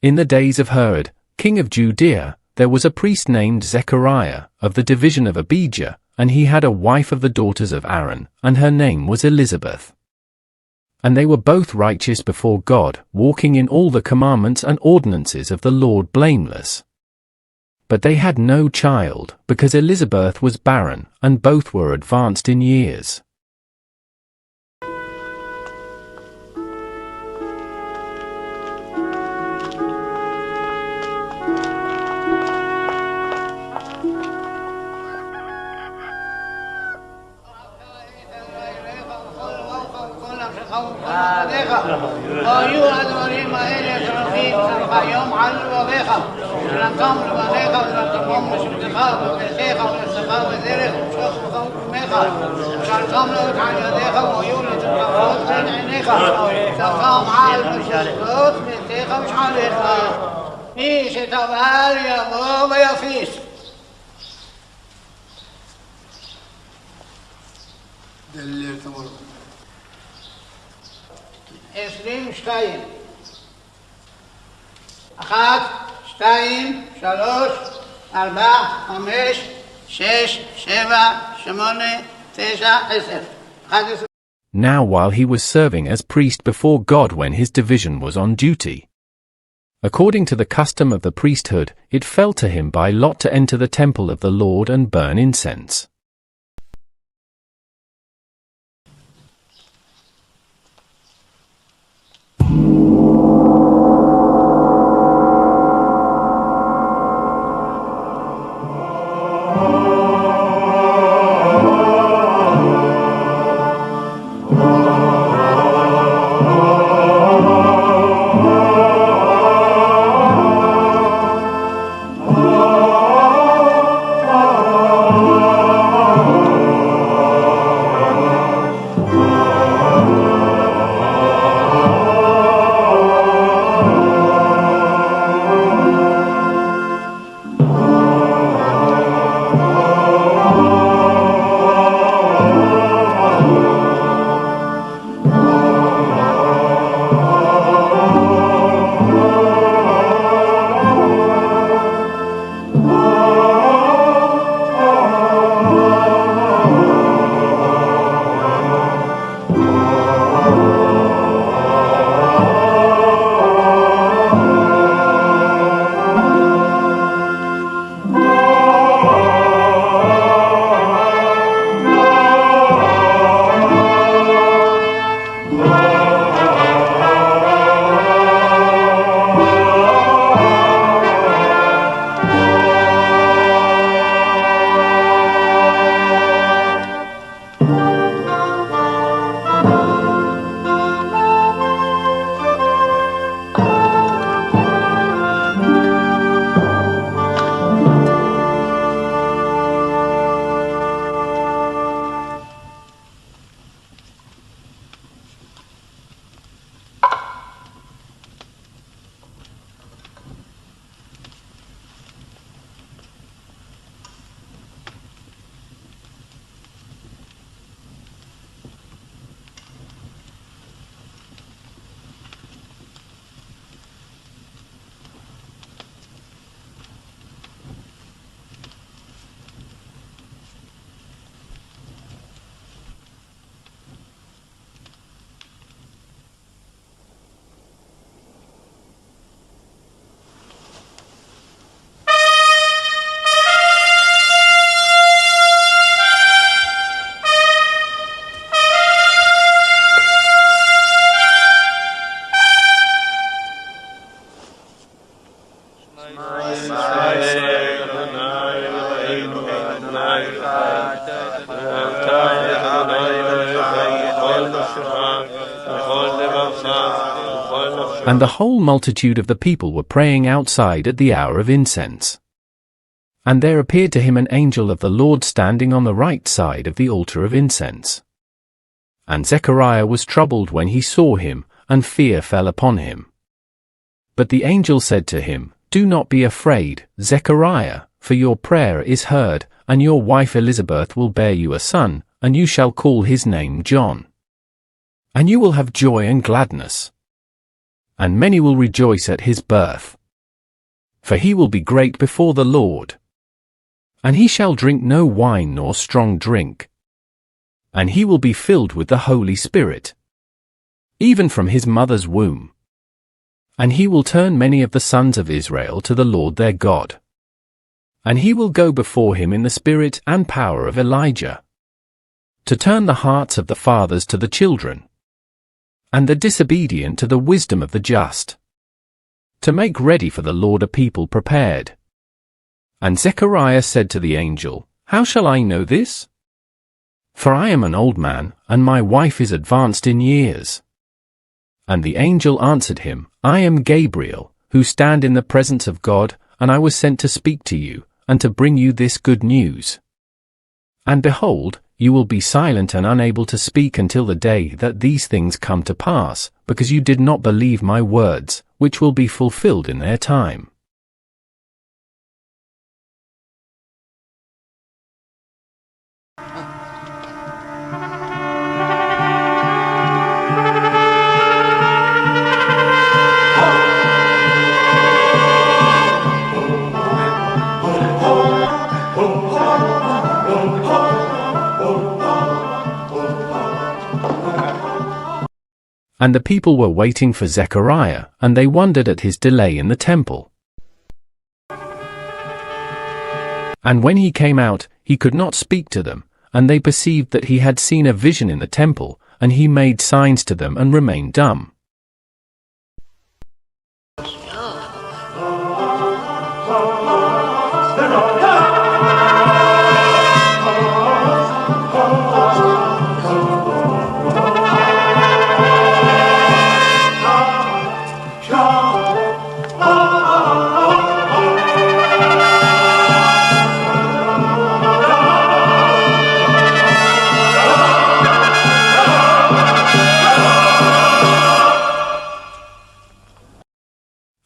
In the days of Herod, king of Judea, there was a priest named Zechariah, of the division of Abijah, and he had a wife of the daughters of Aaron, and her name was Elizabeth. And they were both righteous before God, walking in all the commandments and ordinances of the Lord blameless. But they had no child, because Elizabeth was barren, and both were advanced in years. היו הדברים האלה שרבים היום על לבביך, שלמתם לבניך ולתמום לשבתך וברכיך ולשכה בדרך ומשוך מקום קומך, שלמתם לאות על ידיך והיו לתרחבות בין עיניך, שלמתם על משלחות ביתך ושעליך, מי שטבל יבוא ויפיס. דליר תמור 22 1, 2, 3, 4, 5, 6, 7, 8, 9, 10. Now while he was serving as priest before God when his division was on duty, according to the custom of the priesthood, it fell to him by lot to enter the temple of the Lord and burn incense. And the whole multitude of the people were praying outside at the hour of incense. And there appeared to him an angel of the Lord standing on the right side of the altar of incense. And Zechariah was troubled when he saw him, and fear fell upon him. But the angel said to him, "Do not be afraid, Zechariah, for your prayer is heard, and your wife Elizabeth will bear you a son, and you shall call his name John. And you will have joy and gladness. and many will rejoice at his birth. For he will be great before the Lord. And he shall drink no wine nor strong drink. And he will be filled with the Holy Spirit, even from his mother's womb. And he will turn many of the sons of Israel to the Lord their God. And he will go before him in the spirit and power of Elijah, to turn the hearts of the fathers to the children, and the disobedient to the wisdom of the just, to make ready for the Lord a people prepared. And Zechariah said to the angel, How shall I know this? For I am an old man, and my wife is advanced in years. And the angel answered him, I am Gabriel, who stand in the presence of God, and I was sent to speak to you, and to bring you this good news. And behold, you will be silent and unable to speak until the day that these things come to pass, because you did not believe my words, which will be fulfilled in their time. And the people were waiting for Zechariah, and they wondered at his delay in the temple. And when he came out, he could not speak to them, and they perceived that he had seen a vision in the temple, and he made signs to them and remained dumb.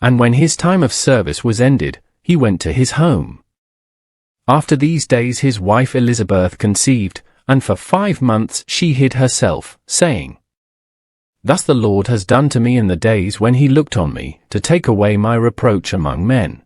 And when his time of service was ended, he went to his home. After these days his wife Elizabeth conceived, and for 5 months she hid herself, saying, Thus the Lord has done to me in the days when he looked on me, to take away my reproach among men.